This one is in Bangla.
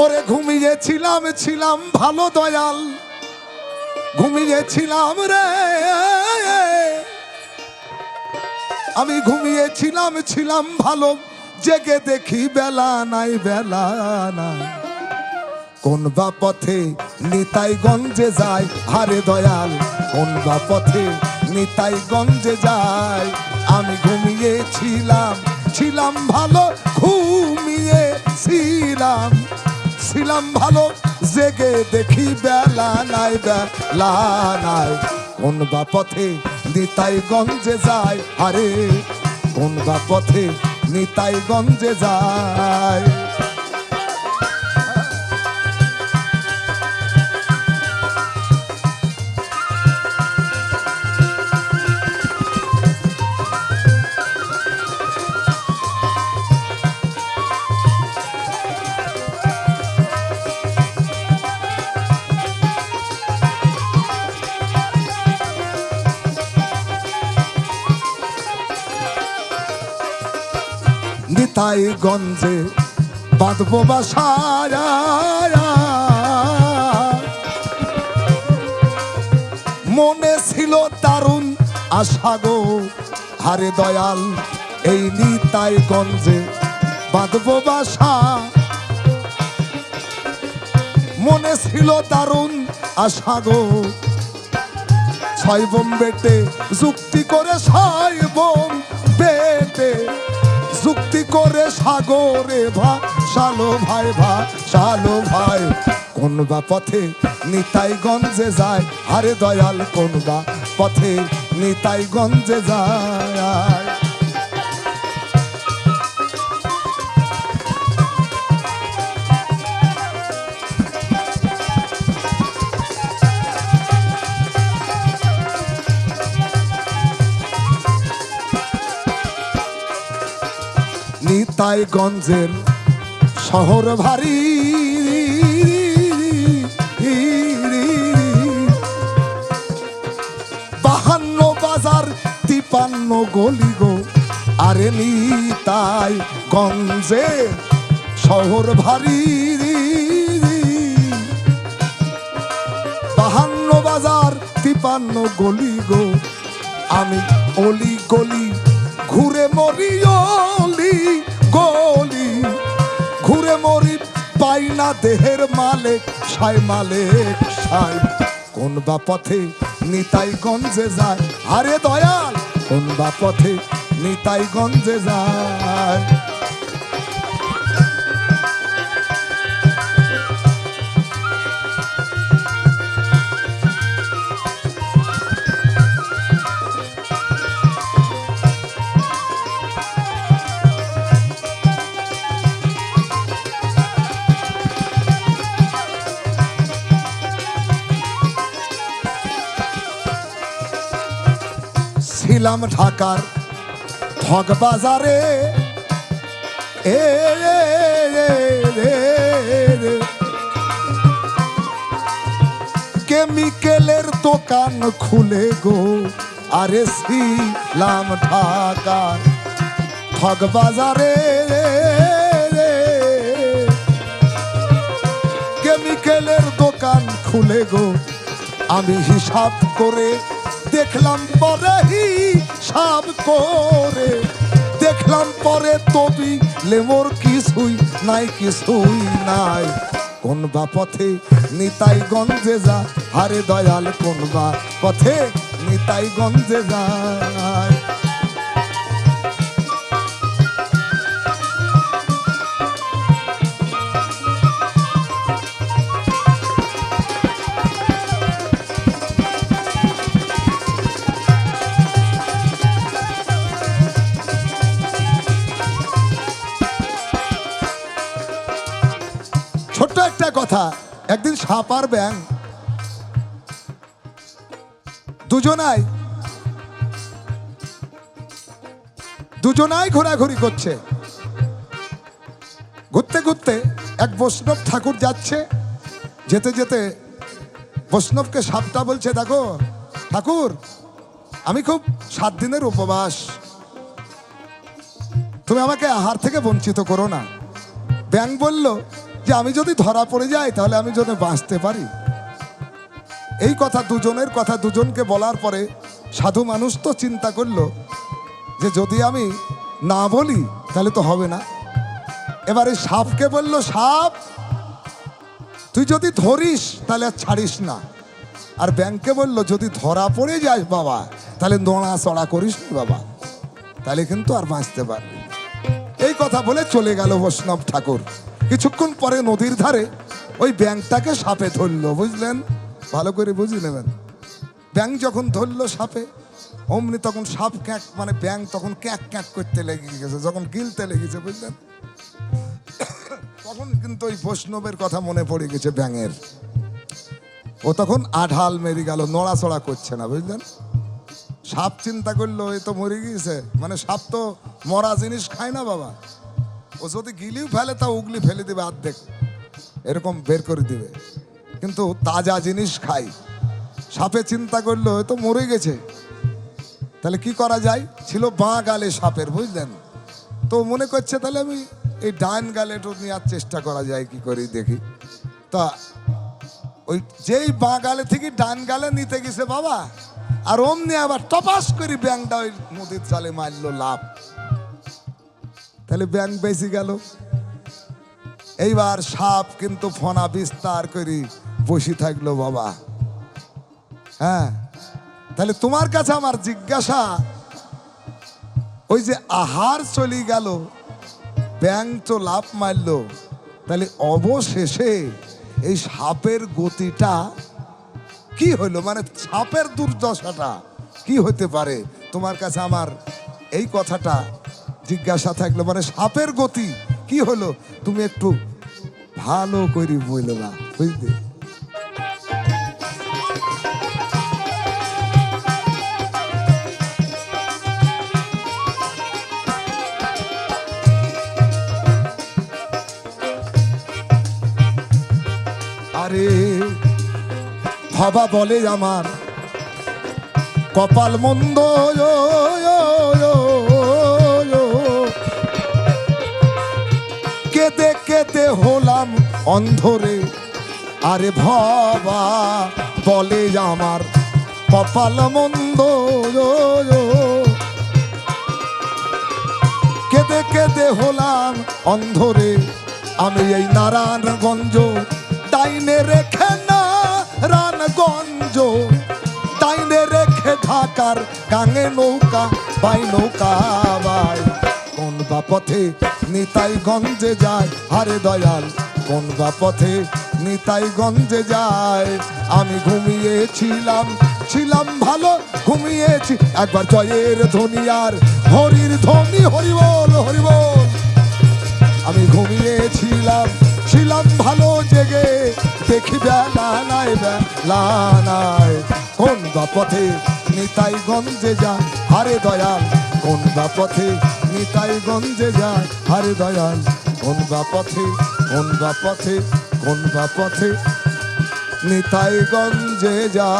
ওরে ঘুমিয়েছিলাম ছিলাম ভালো দয়াল, ঘুমিয়েছিলাম রে আমি, ঘুমিয়েছিলাম ছিলাম ভালো, জেগে দেখি বেলা নাই বেলা নাই। কোন বা পথে নিতাই গঞ্জে যায়, হারে দয়াল কোন বা পথে নিতাই গঞ্জে যায়। আমি ঘুমিয়েছিলাম ছিলাম ভালো, ঘুমিয়েছিলাম ছিলাম ভালো, জেগে দেখি বেলা নাই বেলা নাই। কোন বা পথে নিতাই গঞ্জে যায়, আরে কোন বা পথে নিতাই গঞ্জে যায়। নিতাই গঞ্জে বাঁধবো বাসা, মনে ছিল দারুণ আশা গো, হারে দয়াল এই নিতাই গঞ্জে বাঁধবো বাসা। মনে ছিল দারুণ আশা গো, ছয় বোম বেটে যুক্তি করে, ছয় বোম বেটে যুক্তি করে সাগরে ভাসালো ভাই, ভাসালো ভাই। কোন বা পথে নিতাই গঞ্জে যায়, আরে দয়াল কোন বা পথে নিতাই গঞ্জে যায়। নিতাই গঞ্জের শহর ভারী, বাহান্ন বাজার 53 গলি গো, আরে নিতাই গঞ্জের শহর ভারী। 52 বাজার 53 গলি গো, আমি অলি গলি ঘুরে মরি, অলি গলি ঘুরে মরি, পাই না দেহের মালিক সাই, মালিক সাই। কোন বা পথে নিতাই গঞ্জে যায়, আরে দয়াল কোন বা পথে নিতাই গঞ্জে যায়। ছিলাম ঢাকার ঠগ বাজারে, কেমিক্যালের দোকান খুলে গো, আরে ছিলাম ঢাকার ঠগ বাজারে, কেমিক্যালের দোকান খুলে গো। আমি হিসাব করে দেখলাম পরে, হিসাব করে দেখলাম পরে, তবি লেমোর কিছুই নাই, কিছুই নাই। কোন বা পথে নিতাই গঞ্জে যায়, আরে দয়াল কোন বা পথে নিতাই গঞ্জে যায়। ছোট্ট একটা কথা, একদিন সাপ আর ব্যাং দুজনাই ঘোরাঘুরি করছে। ঘুরতে ঘুরতে এক বৈষ্ণব ঠাকুর যাচ্ছে, যেতে যেতে বৈষ্ণবকে সাপটা বলছে, দেখো ঠাকুর আমি খুব 7 দিনের উপবাস, তুমি আমাকে আহার থেকে বঞ্চিত করো না। ব্যাং বলল, যে আমি যদি ধরা পড়ে যাই তাহলে আমি যেন বাঁচতে পারি। এই কথা দুজনের কথা দুজনকে বলার পরে সাধু মানুষ তো চিন্তা করলো যে যদি আমি না বলি তাহলে তো হবে না। এবারে সাপকে বলল, সাপ তুই যদি ধরিস তাহলে আর ছাড়িস না। আর ব্যাংকে বলল, যদি ধরা পড়ে যাস বাবা তাহলে নড়াচড়া করিস না বাবা, তাহলে কিন্তু আর বাঁচতে পারবি। এই কথা বলে চলে গেল বৈষ্ণব ঠাকুর। কিছুক্ষণ পরে নদীর ধারে ওই ব্যাংকটাকে সাপে ধরলো, বুঝলেন? ভালো করে বুঝে নেবেন। ব্যাংক যখন ধরলো সাপে, অমনি তখন সাপ ক্যাক মানে ব্যাংক তখন ক্যাক ক্যাক করতে লেগে গেছে, যখন গিলতে লেগেছে বুঝলেন, তখন কিন্তু ওই বৈষ্ণবের কথা মনে পড়ে গেছে ব্যাঙের। ও তখন আঢাল মেরে গেল, নড়াচড়া করছে না, বুঝলেন? সাপ চিন্তা করলো এ তো মরে গিয়েছে, মানে সাপ তো মরা জিনিস খায় না বাবা, ও যদি গিলিও ফেলে তা উগলি ফেলে দিবে অর্ধেক, এরকম বের করে দিবে, কিন্তু তাজা জিনিস খাই। সাপে চিন্তা করলো এ তো মরে গেছে, তাহলে কি করা যায়? ছিল বাঁ গালে সাপের, বুঝলেন? তো মনে করছে তাহলে আমি এই ডান গালে একটু নেওয়ার চেষ্টা করা যায় কি করি দেখি। তা ওই যেই বাঁ গালে থেকে ডান গালে নিতে গেছে বাবা, আর অমনি আবার টপাস করে ব্যাংকটা ওই নদীর জালে মারলো লাভ, তাহলে ব্যাংক বেঁচে গেল। এইবার সাপ কিন্তু ফনা বিস্তার করে বসে থাকলো বাবা। হ্যাঁ, তাহলে তোমার কাছে আমার জিজ্ঞাসা, ওই যে আহার চলে গেল, ব্যাংক তো লাভ মারলো, তাহলে অবশেষে এই সাপের গতিটা কি হলো, মানে সাপের দুর্দশাটা কি হতে পারে? তোমার কাছে আমার এই কথাটা জিজ্ঞাসা থাকলো, মানে সাপের গতি কি হলো, তুমি একটু ভালো করে বললো না, বুঝলে? আরে ভাবা বলে আমার কপাল মন্দ, কেঁদে কেঁদে হলাম অন্ধরে। আরে ভাবা বলে আমার কপাল মন্দ, কেঁদে কেঁদে হলাম অন্ধরে। আমি এই নারায়ণগঞ্জ ডাইনে রেখে নারায়ণগঞ্জ ডাইনে রেখে ঢাকার গাঙে নৌকা বাই, নৌকা বাই। কোন বা পথে নিতাই গঞ্জে যায়, হারে দয়াল কোন বা পথে নিতাই গঞ্জে যায়। আমি ঘুমিয়েছিলাম, ছিলাম ভালো ঘুমিয়েছি, একবার জয়ের ধ্বনি আর হরির ধ্বনি, হরিবল হরিবল। আমি ঘুমিয়েছিলাম, ছিলাম ভালো জেগে, দেখি বেলা নাই বেলা নাই। কোন বা পথে নিতাই গঞ্জে যায়, হারে দয়াল কোন বা পথে নিতাই গঞ্জে যায়, হারে দয়াল কোন বা পথে, কোন বা পথে, কোন বা পথে নিতাই গঞ্জে যায়।